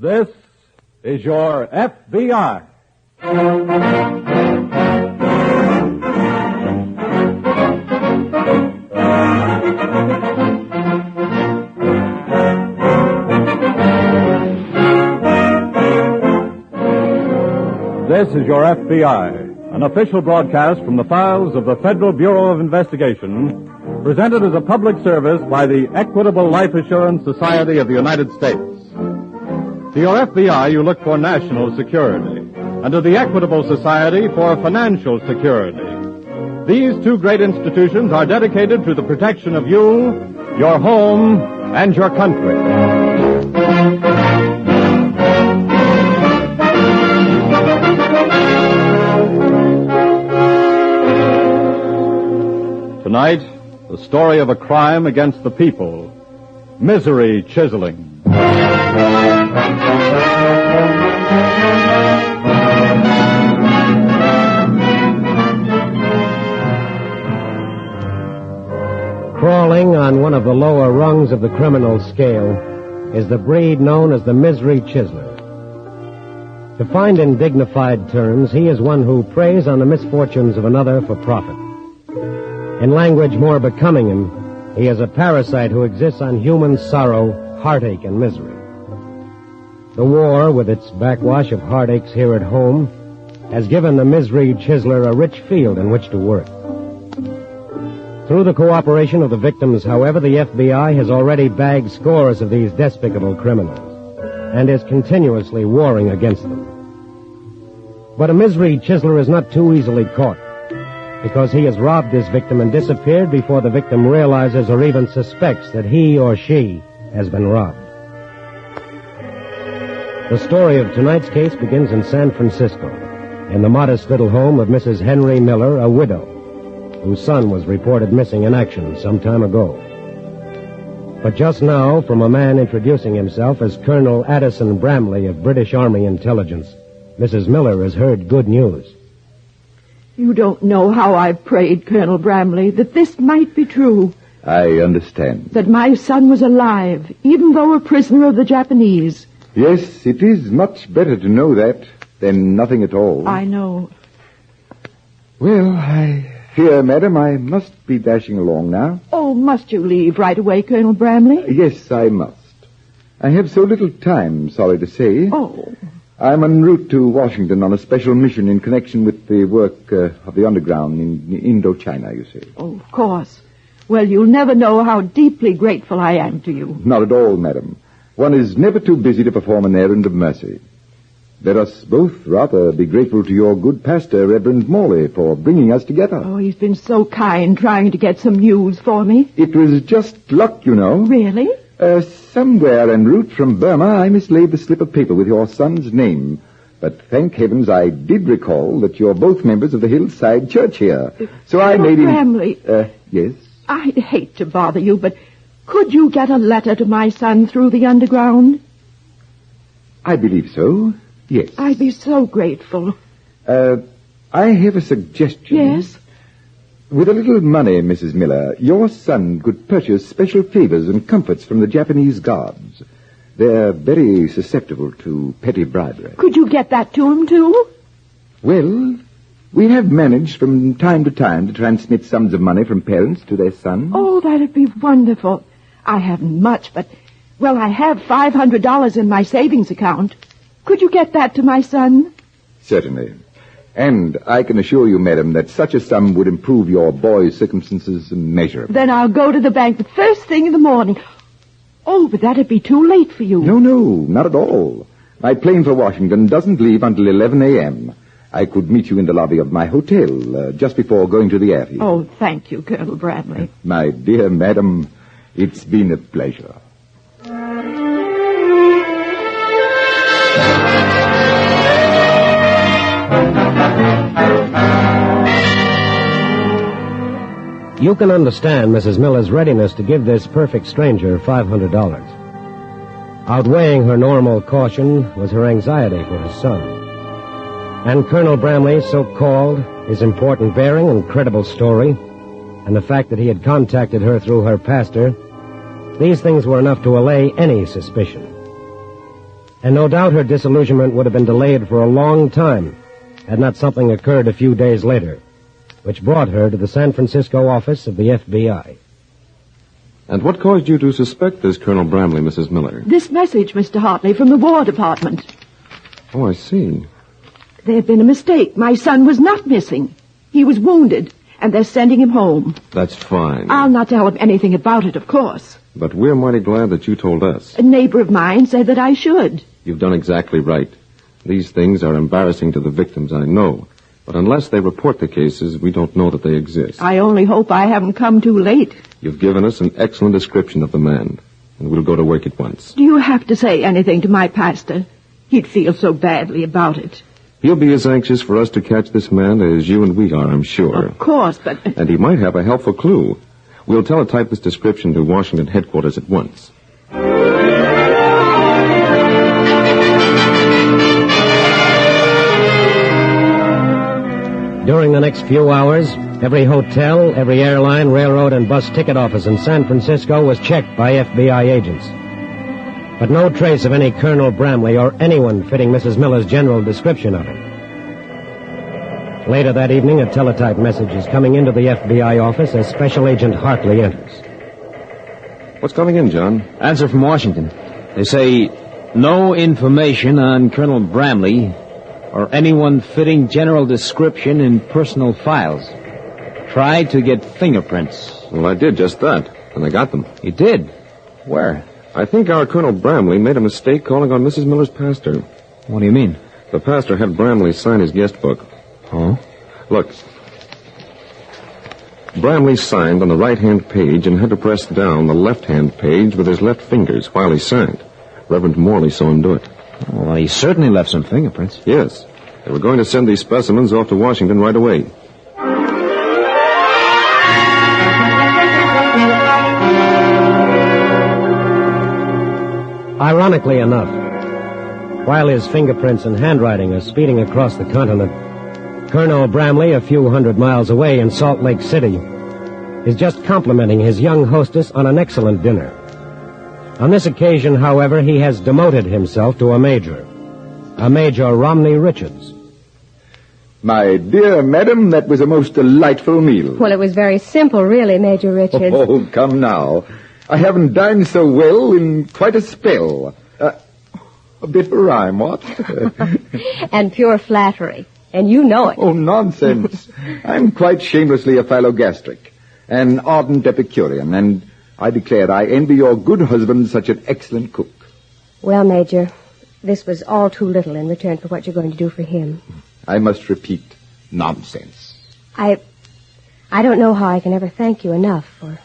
This is your F.B.I. This is your F.B.I., an official broadcast from the files of the Federal Bureau of Investigation, presented as a public service by the Equitable Life Assurance Society of the United States. To your F.B.I., you look for national security, and to the Equitable Society for financial security. These two great institutions are dedicated to the protection of you, your home, and your country. Tonight, the story of a crime against the people, misery chiseling. Crawling on one of the lower rungs of the criminal scale is the breed known as the misery chiseler. Defined in dignified terms, he is one who preys on the misfortunes of another for profit. In language more becoming him, he is a parasite who exists on human sorrow, heartache, and misery. The war, with its backwash of heartaches here at home, has given the misery chiseler a rich field in which to work. Through the cooperation of the victims, however, the FBI has already bagged scores of these despicable criminals and is continuously warring against them. But a misery chiseler is not too easily caught, because he has robbed his victim and disappeared before the victim realizes or even suspects that he or she has been robbed. The story of tonight's case begins in San Francisco, in the modest little home of Mrs. Henry Miller, a widow, whose son was reported missing in action some time ago. But just now, from a man introducing himself as Colonel Addison Bramley of British Army Intelligence, Mrs. Miller has heard good news. You don't know how I've prayed, Colonel Bramley, that this might be true. I understand. That my son was alive, even though a prisoner of the Japanese. Yes, it is much better to know that than nothing at all. I know. Well, I fear, madam, I must be dashing along now. Oh, must you leave right away, Colonel Bramley? Yes, I must. I have so little time, sorry to say. Oh. I'm en route to Washington on a special mission in connection with the work of the underground in Indochina, you see. Oh, of course. Well, you'll never know how deeply grateful I am to you. Not at all, madam. One is never too busy to perform an errand of mercy. Let us both rather be grateful to your good pastor, Reverend Morley, for bringing us together. Oh, he's been so kind trying to get some news for me. It was just luck, you know. Really? Somewhere en route from Burma, I mislaid the slip of paper with your son's name. But thank heavens I did recall that you're both members of the Hillside Church here. So I made him... Bramley. Yes? I'd hate to bother you, but could you get a letter to my son through the underground? I believe so, yes. I'd be so grateful. I have a suggestion. Yes? With a little money, Mrs. Miller, your son could purchase special favors and comforts from the Japanese guards. They're very susceptible to petty bribery. Could you get that to him, too? Well, we have managed from time to time to transmit sums of money from parents to their sons. Oh, that'd be wonderful. I haven't much, but, well, I have $500 in my savings account. Could you get that to my son? Certainly. And I can assure you, madam, that such a sum would improve your boy's circumstances immeasurably. Then I'll go to the bank the first thing in the morning. Oh, but that'd be too late for you. No, not at all. My plane for Washington doesn't leave until 11 a.m. I could meet you in the lobby of my hotel just before going to the airfield. Oh, thank you, Colonel Bramley. My dear madam, it's been a pleasure. You can understand Mrs. Miller's readiness to give this perfect stranger $500. Outweighing her normal caution was her anxiety for his son. And Colonel Bramley's so-called, his important bearing and credible story, and the fact that he had contacted her through her pastor, these things were enough to allay any suspicion. And no doubt her disillusionment would have been delayed for a long time had not something occurred a few days later, which brought her to the San Francisco office of the F.B.I. And what caused you to suspect this Colonel Bramley, Mrs. Miller? This message, Mr. Hartley, from the War Department. Oh, I see. There had been a mistake. My son was not missing. He was wounded, and they're sending him home. That's fine. I'll not tell him anything about it, of course. But we're mighty glad that you told us. A neighbor of mine said that I should. You've done exactly right. These things are embarrassing to the victims, I know. But unless they report the cases, we don't know that they exist. I only hope I haven't come too late. You've given us an excellent description of the man, and we'll go to work at once. Do you have to say anything to my pastor? He'd feel so badly about it. He'll be as anxious for us to catch this man as you and we are, I'm sure. Of course, but... And he might have a helpful clue. We'll teletype this description to Washington headquarters at once. During the next few hours, every hotel, every airline, railroad, and bus ticket office in San Francisco was checked by FBI agents. But no trace of any Colonel Bramley or anyone fitting Mrs. Miller's general description of him. Later that evening, a teletype message is coming into the FBI office as Special Agent Hartley enters. What's coming in, John? Answer from Washington. They say no information on Colonel Bramley or anyone fitting general description in personal files. Try to get fingerprints. Well, I did just that, and I got them. You did? Where? I think our Colonel Bramley made a mistake calling on Mrs. Miller's pastor. What do you mean? The pastor had Bramley sign his guest book. Oh? Look. Bramley signed on the right-hand page and had to press down the left-hand page with his left fingers while he signed. Reverend Morley saw him do it. Well, he certainly left some fingerprints. Yes. They were going to send these specimens off to Washington right away. Ironically enough, while his fingerprints and handwriting are speeding across the continent, Colonel Bramley, a few hundred miles away in Salt Lake City, is just complimenting his young hostess on an excellent dinner. On this occasion, however, he has demoted himself to a Major Romney Richards. My dear madam, that was a most delightful meal. Well, it was very simple, really, Major Richards. Oh, come now. I haven't dined so well in quite a spell. A bit of a rhyme, what? And pure flattery. And you know it. Oh, nonsense. I'm quite shamelessly a philogastric, an ardent Epicurean, and I declare I envy your good husband such an excellent cook. Well, Major, this was all too little in return for what you're going to do for him. I must repeat, nonsense. I don't know how I can ever thank you enough for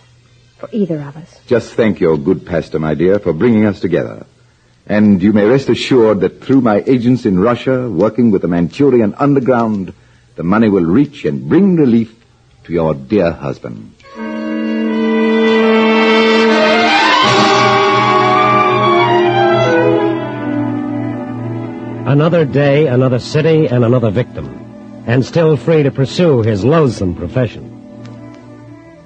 either of us. Just thank your good pastor, my dear, for bringing us together. And you may rest assured that through my agents in Russia, working with the Manchurian underground, the money will reach and bring relief to your dear husband. Another day, another city, and another victim, and still free to pursue his loathsome profession.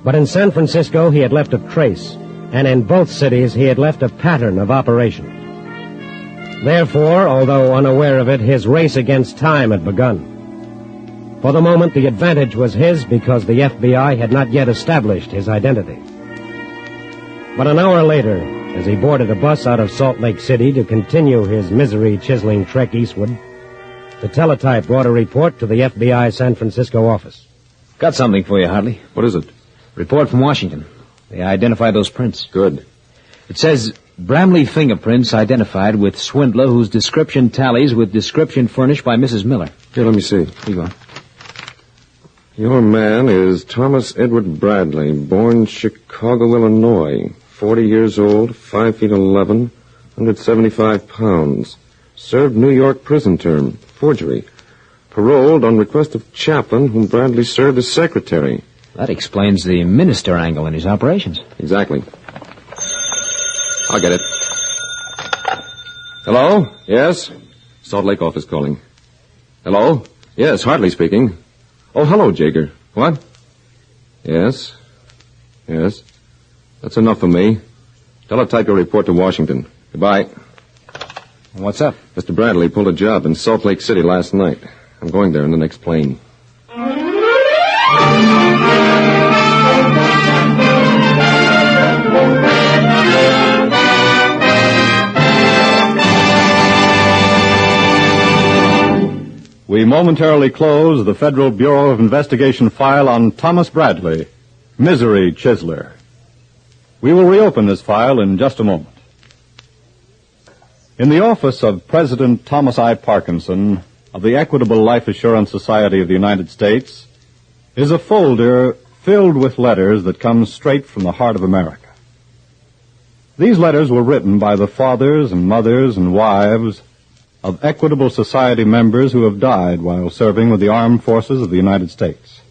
But in San Francisco, he had left a trace, and in both cities, he had left a pattern of operation. Therefore, although unaware of it, his race against time had begun. For the moment, the advantage was his because the FBI had not yet established his identity. But an hour later, as he boarded a bus out of Salt Lake City to continue his misery chiseling trek eastward, the teletype brought a report to the FBI San Francisco office. Got something for you, Hartley. What is it? Report from Washington. They identified those prints. Good. It says Bramley fingerprints identified with swindler whose description tallies with description furnished by Mrs. Miller. Here, let me see. Here you go. Your man is Thomas Edward Bradley, born Chicago, Illinois, 40 years old, 5 feet 11, 175 pounds. Served New York prison term, forgery. Paroled on request of chaplain whom Bradley served as secretary. That explains the minister angle in his operations. Exactly. I'll get it. Hello? Yes? Salt Lake office calling. Hello? Yes, Hartley speaking. Oh, hello, Jager. What? Yes. Yes. That's enough for me. Teletype your report to Washington. Goodbye. What's up? Mr. Bradley pulled a job in Salt Lake City last night. I'm going there in the next plane. We momentarily close the Federal Bureau of Investigation file on Thomas Bradley, Misery Chiseler. We will reopen this file in just a moment. In the office of President Thomas I. Parkinson of the Equitable Life Assurance Society of the United States is a folder filled with letters that come straight from the heart of America. These letters were written by the fathers and mothers and wives of Equitable Society members who have died while serving with the armed forces of the United States.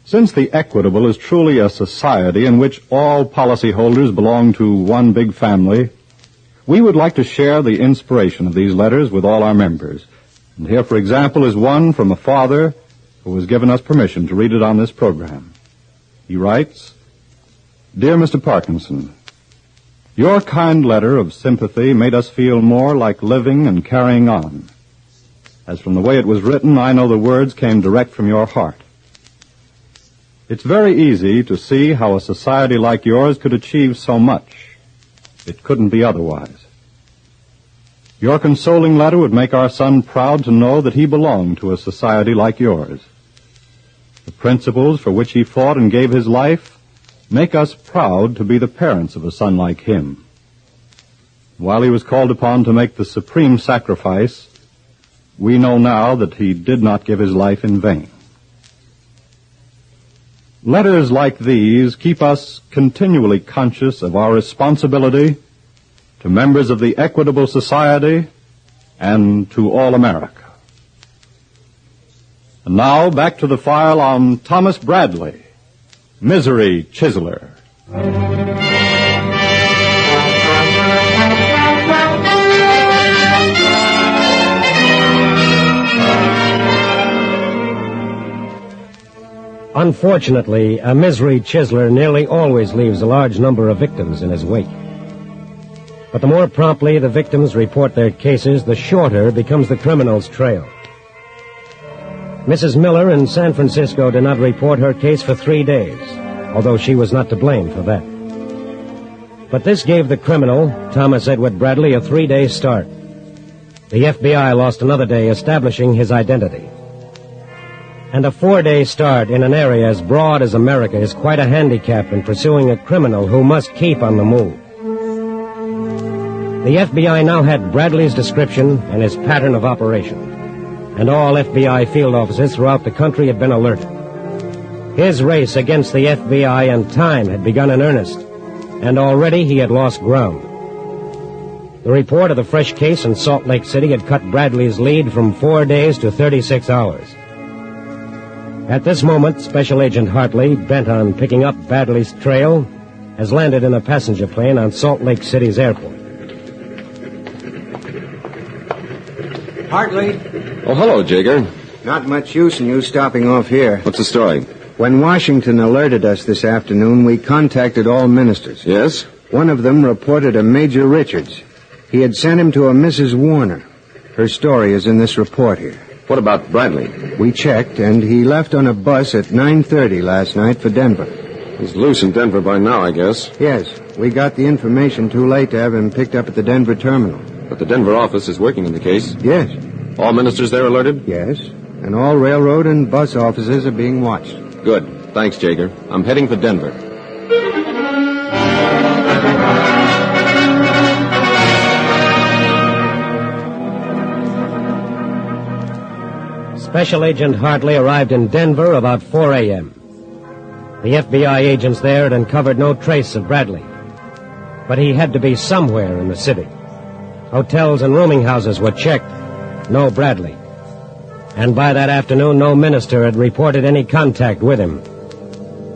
Since the Equitable is truly a society in which all policyholders belong to one big family, we would like to share the inspiration of these letters with all our members. And here, for example, is one from a father who has given us permission to read it on this program. He writes, "Dear Mr. Parkinson, your kind letter of sympathy made us feel more like living and carrying on. As from the way it was written, I know the words came direct from your heart. It's very easy to see how a society like yours could achieve so much. It couldn't be otherwise. Your consoling letter would make our son proud to know that he belonged to a society like yours. The principles for which he fought and gave his life make us proud to be the parents of a son like him. While he was called upon to make the supreme sacrifice, we know now that he did not give his life in vain." Letters like these keep us continually conscious of our responsibility to members of the Equitable Society and to all America. And now back to the file on Thomas Bradley, Misery Chiseler. Unfortunately, a misery chiseler nearly always leaves a large number of victims in his wake. But the more promptly the victims report their cases, the shorter becomes the criminal's trail. Mrs. Miller in San Francisco did not report her case for 3 days, although she was not to blame for that. But this gave the criminal, Thomas Edward Bradley, a 3-day start. The FBI lost another day establishing his identity. And a 4-day start in an area as broad as America is quite a handicap in pursuing a criminal who must keep on the move. The FBI now had Bradley's description and his pattern of operation, and all FBI field offices throughout the country had been alerted. His race against the FBI and time had begun in earnest, and already he had lost ground. The report of the fresh case in Salt Lake City had cut Bradley's lead from 4 days to 36 hours. At this moment, Special Agent Hartley, bent on picking up Bradley's trail, has landed in a passenger plane on Salt Lake City's airport. Hartley? Oh, hello, Jager. Not much use in you stopping off here. What's the story? When Washington alerted us this afternoon, we contacted all ministers. Yes? One of them reported a Major Richards. He had sent him to a Mrs. Warner. Her story is in this report here. What about Bradley? We checked, and he left on a bus at 9:30 last night for Denver. He's loose in Denver by now, I guess. Yes, we got the information too late to have him picked up at the Denver terminal. But the Denver office is working in the case. Yes. All ministers there alerted? Yes, and all railroad and bus offices are being watched. Good. Thanks, Jager. I'm heading for Denver. Special Agent Hartley arrived in Denver about 4 a.m. The FBI agents there had uncovered no trace of Bradley. But he had to be somewhere in the city. Hotels and rooming houses were checked. No Bradley. And by that afternoon, no minister had reported any contact with him.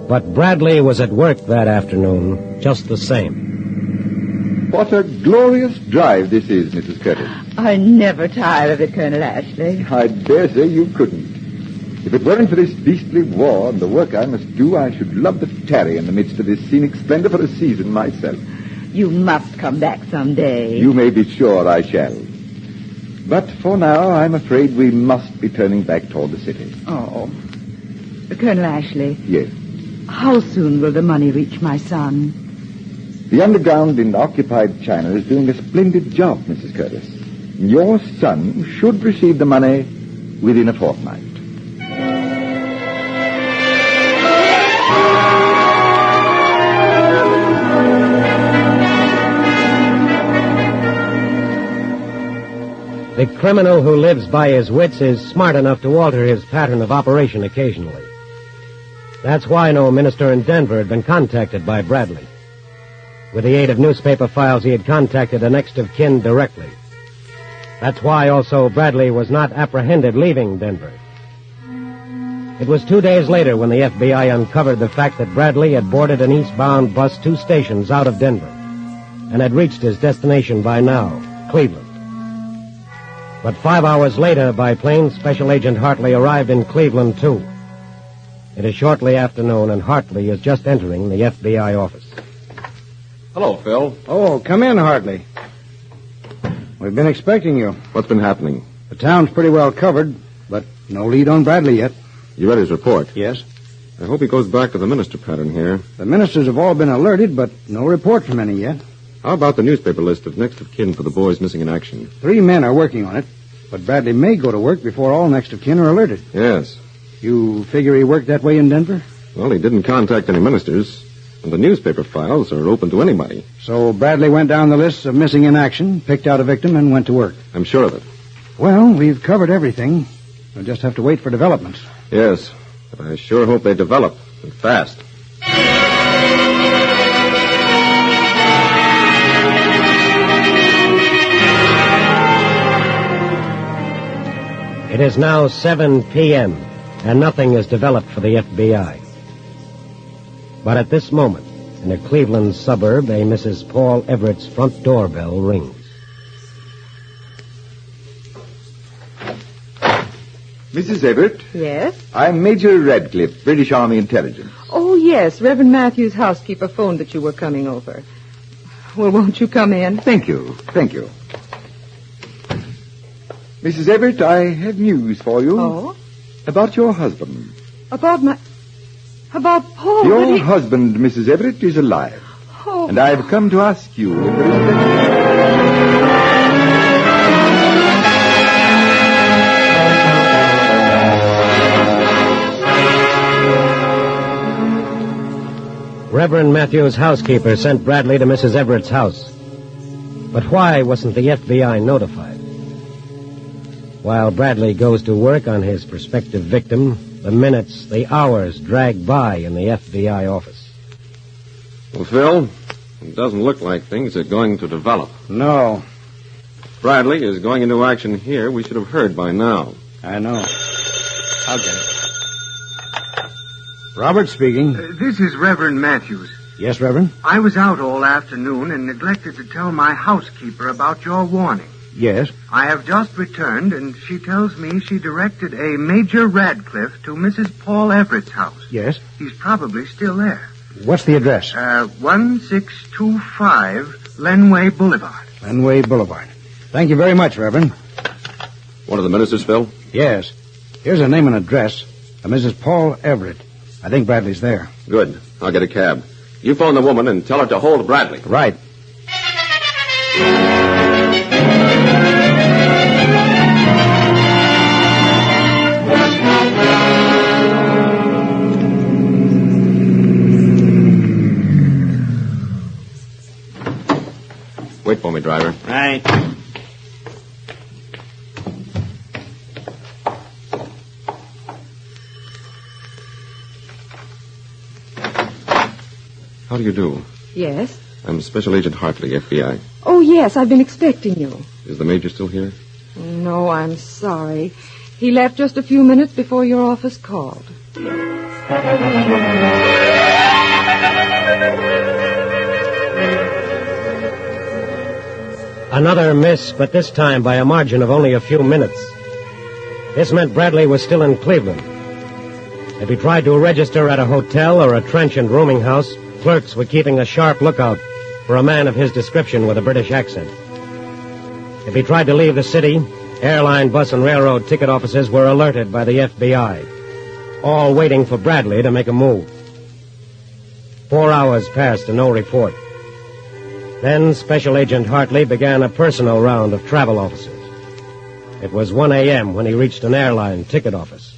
But Bradley was at work that afternoon, just the same. What a glorious drive this is, Mrs. Curtis. I never tire of it, Colonel Ashley. I dare say you couldn't. If it weren't for this beastly war and the work I must do, I should love to tarry in the midst of this scenic splendor for a season myself. You must come back someday. You may be sure I shall. But for now, I'm afraid we must be turning back toward the city. Oh. Colonel Ashley. Yes. How soon will the money reach my son? The underground in occupied China is doing a splendid job, Mrs. Curtis. Your son should receive the money within a fortnight. The criminal who lives by his wits is smart enough to alter his pattern of operation occasionally. That's why no minister in Denver had been contacted by Bradley. With the aid of newspaper files, he had contacted a next of kin directly. That's why also Bradley was not apprehended leaving Denver. It was 2 days later when the FBI uncovered the fact that Bradley had boarded an eastbound bus 2 stations out of Denver and had reached his destination by now, Cleveland. But 5 hours later, by plane, Special Agent Hartley arrived in Cleveland, too. It is shortly afternoon, and Hartley is just entering the FBI office. Hello, Phil. Oh, come in, Hartley. We've been expecting you. What's been happening? The town's pretty well covered, but no lead on Bradley yet. You read his report? Yes. I hope he goes back to the minister pattern here. The ministers have all been alerted, but no report from any yet. How about the newspaper list of next of kin for the boys missing in action? 3 men are working on it, but Bradley may go to work before all next of kin are alerted. Yes. You figure he worked that way in Denver? Well, he didn't contact any ministers, and the newspaper files are open to anybody. So Bradley went down the list of missing in action, picked out a victim, and went to work. I'm sure of it. Well, we've covered everything. We'll just have to wait for developments. Yes, but I sure hope they develop, and fast. It is now 7 p.m., and nothing is developed for the FBI. But at this moment, in a Cleveland suburb, a Mrs. Paul Everett's front doorbell rings. Mrs. Everett? Yes? I'm Major Radcliffe, British Army Intelligence. Oh, yes. Reverend Matthews' housekeeper phoned that you were coming over. Well, won't you come in? Thank you. Thank you. Mrs. Everett, I have news for you. Oh? About your husband. About Paul? Your husband, Mrs. Everett, is alive. Oh. And I've come to ask you if there is Reverend Matthews' housekeeper sent Bradley to Mrs. Everett's house. But why wasn't the FBI notified? While Bradley goes to work on his prospective victim, the minutes, the hours drag by in the FBI office. Well, Phil, it doesn't look like things are going to develop. No. If Bradley is going into action here, we should have heard by now. I know. I'll get it. Robert speaking. This is Reverend Matthews. Yes, Reverend? I was out all afternoon and neglected to tell my housekeeper about your warning. Yes. I have just returned, and she tells me she directed a Major Radcliffe to Mrs. Paul Everett's house. Yes. He's probably still there. What's the address? 1625 Lenway Boulevard. Lenway Boulevard. Thank you very much, Reverend. One of the ministers, Phil? Yes. Here's a name and address. Mrs. Paul Everett. I think Bradley's there. Good. I'll get a cab. You phone the woman and tell her to hold Bradley. Right. Wait for me, driver. Right. How do you do? Yes? I'm Special Agent Hartley, FBI. Oh, yes, I've been expecting you. Is the Major still here? No, I'm sorry. He left just a few minutes before your office called. Another miss, but this time by a margin of only a few minutes. This meant Bradley was still in Cleveland. If he tried to register at a hotel or a trench and rooming house, clerks were keeping a sharp lookout for a man of his description with a British accent. If he tried to leave the city, airline, bus, and railroad ticket offices were alerted by the F.B.I., all waiting for Bradley to make a move. 4 hours passed and no report. Then Special Agent Hartley began a personal round of travel officers. It was 1 a.m. when he reached an airline ticket office.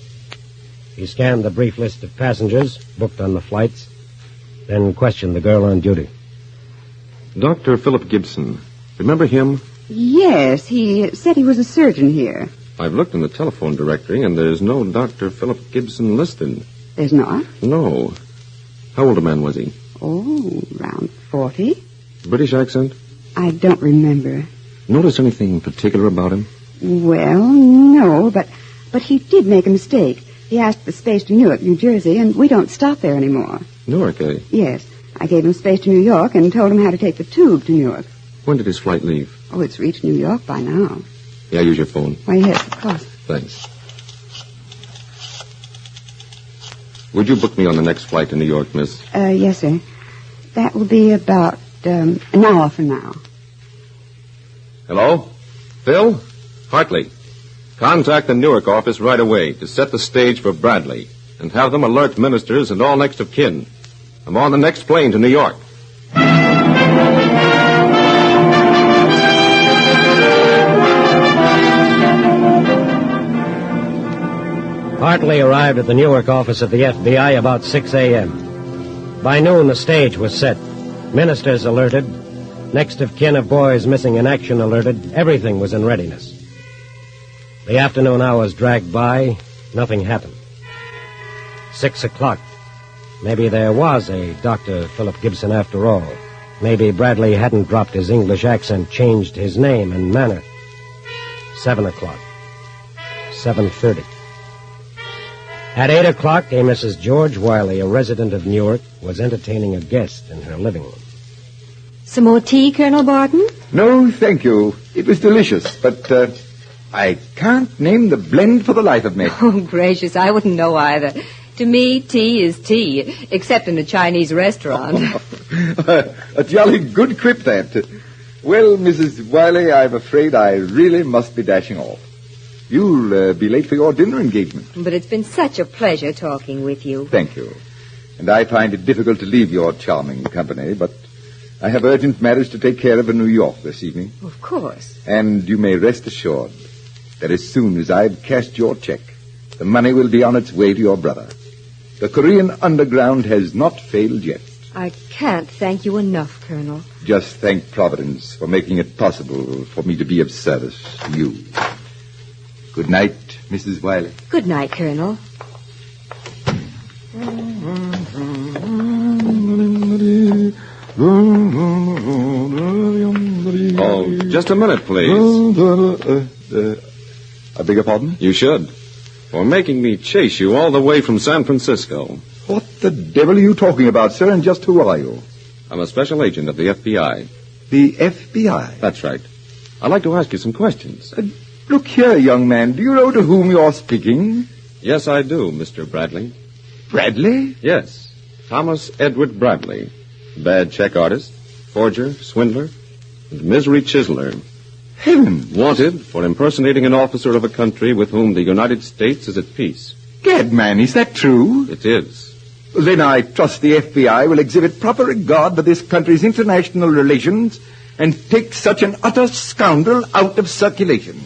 He scanned the brief list of passengers booked on the flights, then questioned the girl on duty. Dr. Philip Gibson. Remember him? Yes, he said he was a surgeon here. I've looked in the telephone directory, and there's no Dr. Philip Gibson listed. There's not? No. How old a man was he? Oh, around 40. British accent? I don't remember. Notice anything particular about him? Well, no, but he did make a mistake. He asked for space to Newark, New Jersey, and we don't stop there anymore. Newark, eh? Yes. I gave him space to New York and told him how to take the tube to Newark. When did his flight leave? Oh, it's reached New York by now. Yeah, use your phone. Why, yes, of course. Thanks. Would you book me on the next flight to New York, miss? Yes, sir. That will be about an hour from now. Hello? Phil? Hartley. Contact the Newark office right away to set the stage for Bradley and have them alert ministers and all next of kin. I'm on the next plane to New York. Hartley arrived at the Newark office of the F.B.I. about 6 a.m. By noon, the stage was set. Ministers alerted. Next of kin of boys missing in action alerted. Everything was in readiness. The afternoon hours dragged by. Nothing happened. 6 o'clock. Maybe there was a Dr. Philip Gibson after all. Maybe Bradley hadn't dropped his English accent, changed his name and manner. 7 o'clock. 7:30. At 8 o'clock, a Mrs. George Wiley, a resident of Newark, was entertaining a guest in her living room. Some more tea, Colonel Barton? No, thank you. It was delicious, but I can't name the blend for the life of me. Oh, gracious, I wouldn't know either. To me, tea is tea, except in a Chinese restaurant. A jolly good quip, that. Well, Mrs. Wiley, I'm afraid I really must be dashing off. You'll be late for your dinner engagement. But it's been such a pleasure talking with you. Thank you. And I find it difficult to leave your charming company, but I have urgent matters to take care of in New York this evening. Of course. And you may rest assured that as soon as I've cashed your check, the money will be on its way to your brother. The Korean underground has not failed yet. I can't thank you enough, Colonel. Just thank Providence for making it possible for me to be of service to you. Good night, Mrs. Wiley. Good night, Colonel. Oh, just a minute, please. I beg your pardon? You should. For making me chase you all the way from San Francisco. What the devil are you talking about, sir, and just who are you? I'm a special agent of the F.B.I. The F.B.I.? That's right. I'd like to ask you some questions. Look here, young man. Do you know to whom you're speaking? Yes, I do, Mr. Bradley. Bradley? Yes. Thomas Edward Bradley. Bad check artist, forger, swindler, and misery chiseler. Heavens! Wanted for impersonating an officer of a country with whom the United States is at peace. Gad, man, is that true? It is. Then I trust the FBI will exhibit proper regard for this country's international relations and take such an utter scoundrel out of circulation.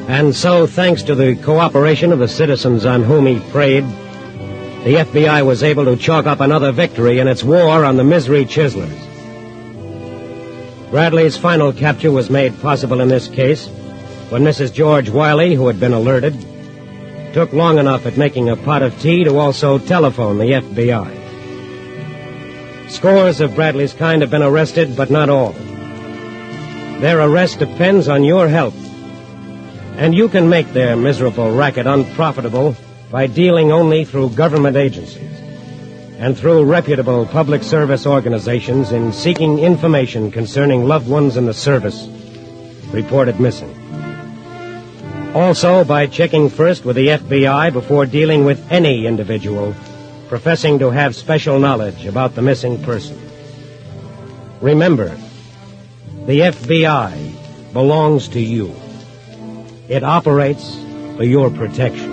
And so, thanks to the cooperation of the citizens on whom he preyed, the FBI was able to chalk up another victory in its war on the misery chiselers. Bradley's final capture was made possible in this case when Mrs. George Wiley, who had been alerted, took long enough at making a pot of tea to also telephone the FBI. Scores of Bradley's kind have been arrested, but not all. Their arrest depends on your help. And you can make their miserable racket unprofitable by dealing only through government agencies and through reputable public service organizations in seeking information concerning loved ones in the service reported missing. Also, by checking first with the F.B.I. before dealing with any individual professing to have special knowledge about the missing person. Remember, the F.B.I. belongs to you. It operates for your protection.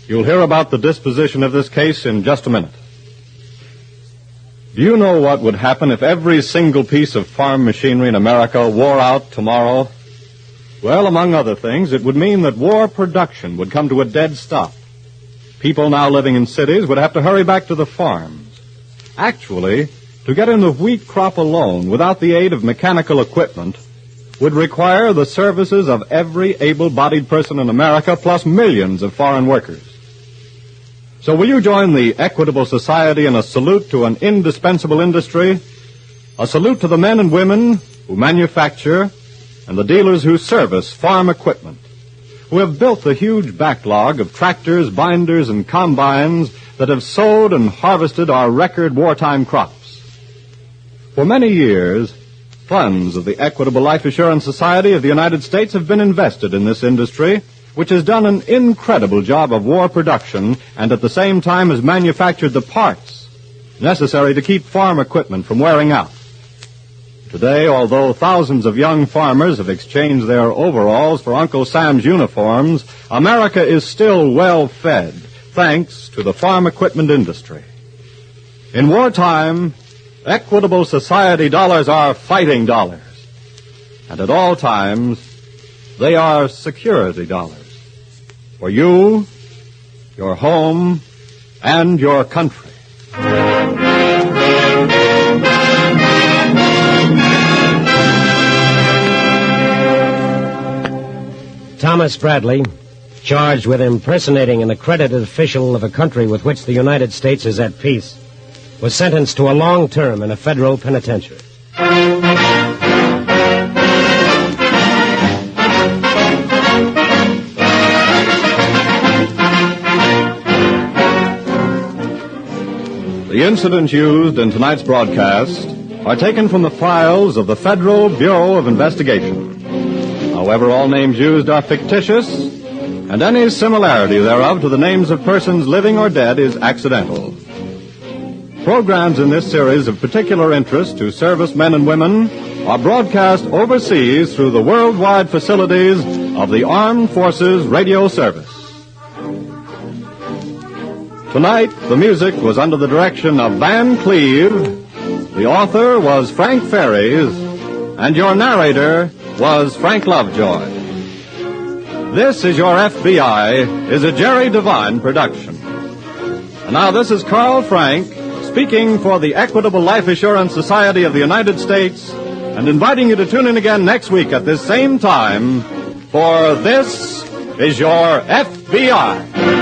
You'll hear about the disposition of this case in just a minute. Do you know what would happen if every single piece of farm machinery in America wore out tomorrow? Well, among other things, it would mean that war production would come to a dead stop. People now living in cities would have to hurry back to the farms. Actually, to get in the wheat crop alone without the aid of mechanical equipment would require the services of every able-bodied person in America plus millions of foreign workers. So will you join the Equitable Society in a salute to an indispensable industry, a salute to the men and women who manufacture and the dealers who service farm equipment, who have built the huge backlog of tractors, binders, and combines that have sowed and harvested our record wartime crops. For many years, funds of the Equitable Life Assurance Society of the United States have been invested in this industry, which has done an incredible job of war production and at the same time has manufactured the parts necessary to keep farm equipment from wearing out. Today, although thousands of young farmers have exchanged their overalls for Uncle Sam's uniforms, America is still well fed, thanks to the farm equipment industry. In wartime, Equitable Society dollars are fighting dollars, and at all times, they are security dollars. For you, your home, and your country. Thomas Bradley, charged with impersonating an accredited official of a country with which the United States is at peace, was sentenced to a long term in a federal penitentiary. The incidents used in tonight's broadcast are taken from the files of the Federal Bureau of Investigation. However, all names used are fictitious, and any similarity thereof to the names of persons living or dead is accidental. Programs in this series of particular interest to servicemen and women are broadcast overseas through the worldwide facilities of the Armed Forces Radio Service. Tonight, the music was under the direction of Van Cleve, the author was Frank Ferries, and your narrator was Frank Lovejoy. This is Your FBI is a Jerry Devine production. And now this is Carl Frank speaking for the Equitable Life Assurance Society of the United States and inviting you to tune in again next week at this same time for This is Your FBI.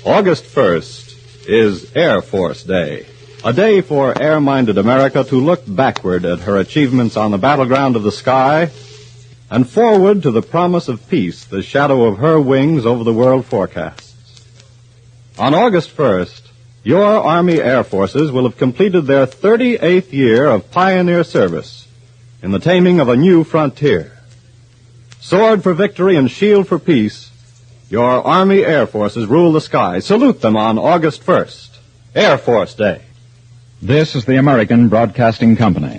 August 1st is Air Force Day, a day for air-minded America to look backward at her achievements on the battleground of the sky and forward to the promise of peace, the shadow of her wings over the world forecasts. On August 1st, your Army Air Forces will have completed their 38th year of pioneer service in the taming of a new frontier. Sword for victory and shield for peace, your Army Air Forces rule the sky. Salute them on August 1st, Air Force Day. This is the American Broadcasting Company.